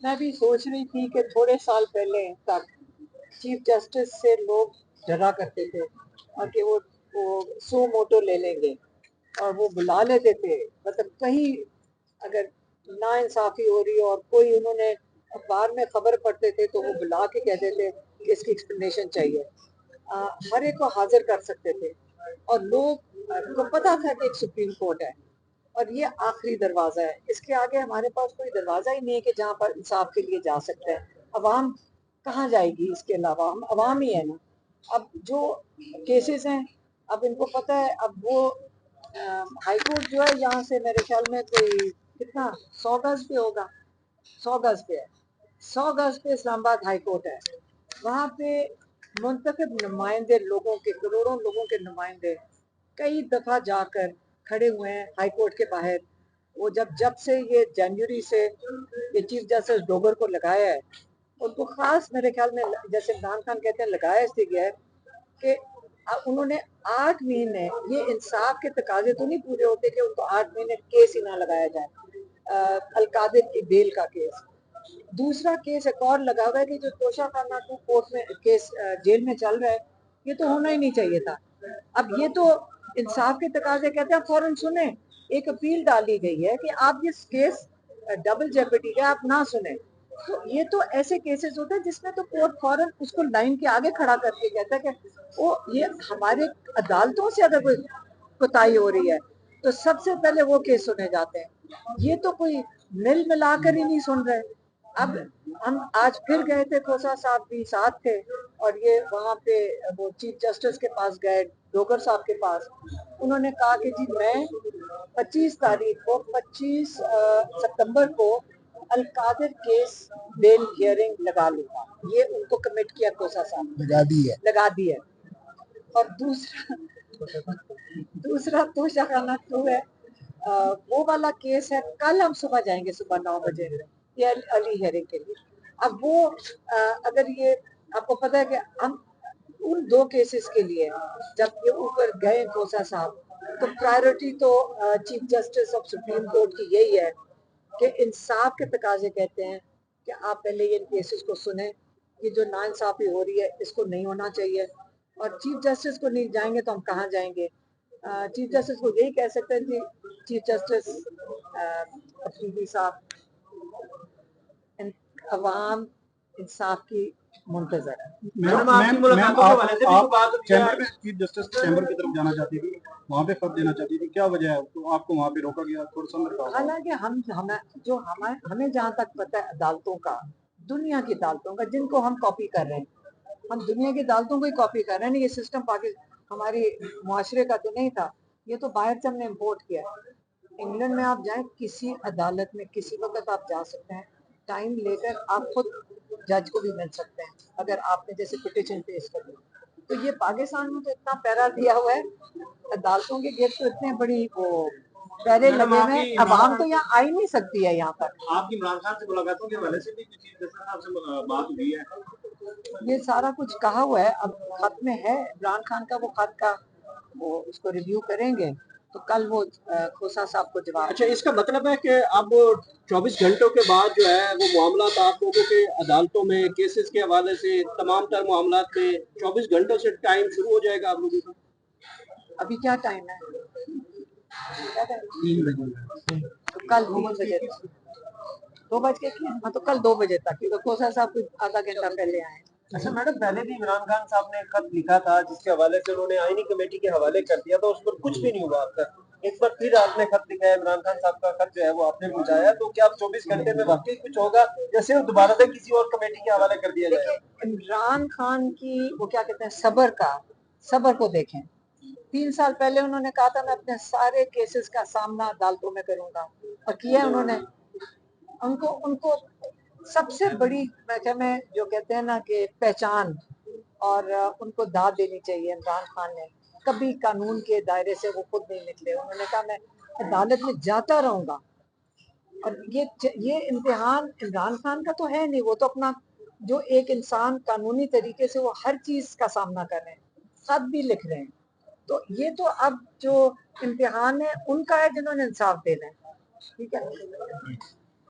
میں بھی سوچ رہی تھی کہ تھوڑے سال پہلے تک چیف جسٹس سے لوگ ڈرا کرتے تھے اور کہ وہ سو موٹو لے لیں گے اور وہ بلا لیتے تھے، مطلب کہیں اگر نا انصافی ہو رہی اور کوئی انہوں نے اخبار میں خبر پڑھتے تھے تو وہ بلا کے کہتے تھے کہ اس کی ایکسپلینیشن چاہیے، ہر ایک کو حاضر کر سکتے تھے اور لوگ کو پتا تھا کہ ایک سپریم کورٹ ہے اور یہ آخری دروازہ ہے، اس کے آگے ہمارے پاس کوئی دروازہ ہی نہیں ہے کہ جہاں پر انصاف کے لیے جا سکتے ہیں۔ عوام کہاں جائے گی؟ اس کے علاوہ ہم عوام ہی ہے نا۔ اب جو کیسز ہیں اب ان کو پتہ ہے، اب وہ ہائی کورٹ جو ہے یہاں سے میرے خیال میں کوئی کتنا 100 گز پہ ہوگا، 100 گز پہ ہے، 100 گز پہ اسلام آباد ہائی کورٹ ہے، وہاں پہ منتخب نمائندے لوگوں کے، کروڑوں لوگوں کے نمائندے کئی دفعہ جا کر کھڑے ہوئے ہیں ہائی کورٹ کے باہر۔ وہ جب سے یہ جنوری سے یہ چیف جسٹس ڈوگر کو لگایا ہے، ان کو خاص میرے خیال میں جیسے عمران خان کہتے ہیں لگایا اس لیے گیا ہے کہ انہوں نے 8 مہینے، یہ انصاف کے تقاضے تو نہیں پورے ہوتے کہ ان کو 8 مہینے کیس ہی نہ لگایا جائے۔ القادر کی بیل کا کیس، دوسرا کیس ایک اور لگا ہوا ہے کہ جو توشہ خانہ کو کورٹ میں کیس جیل میں چل رہا ہے، یہ تو ہونا ہی نہیں چاہیے تھا۔ اب یہ تو انصاف کے تقاضے کہتے ہیں فوراً سنیں، ایک اپیل ڈالی گئی ہے کہ آپ یہ کیس ڈبل جیپٹی کا آپ نہ سنیں، تو یہ تو ایسے کیسز ہوتے ہیں جس میں تو کورٹ فوراً اس کو لائن کے آگے کھڑا کر کے کہتا ہے کہ وہ یہ ہمارے عدالتوں سے اگر کوئی کوتاہی ہو رہی ہے تو سب سے پہلے وہ کیس سنے جاتے ہیں، یہ تو کوئی مل ملا کر ہی نہیں سن رہے۔ اب ہم آج پھر گئے تھے، کھوسا صاحب بھی ساتھ تھے اور یہ وہاں پہ وہ چیف جسٹس کے پاس گئے، ڈوگر صاحب کے پاس، انہوں نے کہا کہ جی میں 25 تاریخ کو 25 ستمبر کو القادر کیس بیل ہیئرنگ لگا لوں گا، یہ ان کو کمٹ کیا کھوسا صاحب لگا دی ہے۔ اور دوسرا توشہ خانہ 2 ہے، وہ والا کیس ہے، کل ہم صبح جائیں گے صبح 9 بجے یہ علی ہیرنگ کے لیے۔ اب وہ اگر یہ آپ کو پتا ہے کہ ہم ان 2 کیسز کے لیے جب یہ اوپر گئے کھوسا صاحب تو پرائیورٹی تو chief justice of supreme court کی یہی ہے کہ انصاف کے تقاضے کہتے ہیں کہ آپ پہلے ان کیسز کو سنیں، یہ جو ناانصافی ہو رہی ہے اس کو نہیں ہونا چاہیے، اور چیف جسٹس کو نہیں جائیں گے تو ہم کہاں جائیں گے؟ چیف جسٹس کو یہی کہہ سکتے ہیں جی چیف جسٹس افریدی صاحب عوام انصاف کی منتظر ہے۔ چیمبر میں چیف جسٹس چیمبر کی طرف جانا چاہتی تھی، وہاں پہ خط دینا چاہتی تھی، کیا وجہ ہے تو آپ کو وہاں پہ روکا گیا؟ تھوڑا سا بتاؤ۔ حالانکہ ہمیں جہاں تک پتہ ہے عدالتوں کا، دنیا کی عدالتوں کا جن کو ہم کاپی کر رہے ہیں، ہم دنیا کی عدالتوں کو ہی کاپی کر رہے ہیں، یہ سسٹم ہماری معاشرے کا تو نہیں تھا، یہ تو باہر سے ہم نے امپورٹ کیا ہے۔ انگلینڈ میں آپ جائیں، کسی عدالت میں کسی وقت آپ جا سکتے ہیں، ٹائم لے کر آپ خود جج کو بھی مل سکتے ہیں اگر آپ نے جیسے پٹیشن پیش کر دی۔ تو یہ پاکستان میں تو اتنا پیرا دیا ہوا ہے، عدالتوں کے گیٹ تو اتنے بڑی وہ پیرے لگے ہوئے ہیں، عوام تو یہاں آ ہی نہیں سکتی ہے یہاں پر۔ آپ کی عمران خان سے ملاقاتوں کے حوالے سے بھی چیف جسٹس صاحب سے بات ہوئی ہے؟ یہ سارا کچھ کہا ہوا ہے، اب خط میں ہے عمران خان کا، وہ خط کا وہ اس کو ریویو کریں گے تو کل وہ کھوسا صاحب کو جواب۔ اچھا، اس کا مطلب ہے کہ اب 24 گھنٹوں کے بعد جو ہے وہ معاملات آپ لوگوں کے عدالتوں میں کیسز کے حوالے سے تمام تر معاملات میں 24 گھنٹوں سے ٹائم شروع ہو جائے گا آپ لوگوں کا؟ ابھی کیا ٹائم ہے؟ 3 بجے تو کل 3 بجے تک 2 بج کے ہاں تو کل 2 بجے تک، کیونکہ کھوسا صاحب کچھ آدھا گھنٹہ پہلے آئے۔ اچھا میڈم، پہلے بھی عمران خان صاحب نے خط لکھا تھا جس کے حوالے سے انہوں نے آئینی کمیٹی کے حوالے کر دیا تھا، اس پر کچھ بھی نہیں ہوا اب تک۔ ایک بار پھر آپ نے خط لکھا ہے، عمران خان صاحب کا خط جو ہے وہ آپ نے پہنچایا، تو کیا اب 24 گھنٹے میں واقعی کچھ ہوگا یا صرف دوبارہ سے کسی اور کمیٹی کے حوالے کر دیا جائے؟ دیکھیں عمران خان کی وہ کیا کہتے ہیں صبر کو دیکھیں، 3 سال پہلے انہوں نے کہا تھا میں اپنے سارے کیسز کا سامنا عدالتوں میں کروں گا، اور کیا انہوں نے۔ ان کو سب سے بڑی میں جو کہتے ہیں نا کہ پہچان اور ان کو داد دینی چاہیے، عمران خان نے کبھی قانون کے دائرے سے وہ خود نہیں نکلے، انہوں نے کہا میں عدالت میں جاتا رہوں گا، اور یہ امتحان عمران خان کا تو ہے نہیں، وہ تو اپنا جو ایک انسان قانونی طریقے سے وہ ہر چیز کا سامنا کر رہے ہیں، خط بھی لکھ رہے ہیں، تو یہ تو اب جو امتحان ہے ان کا ہے جنہوں نے انصاف دینا ہے، ٹھیک ہے۔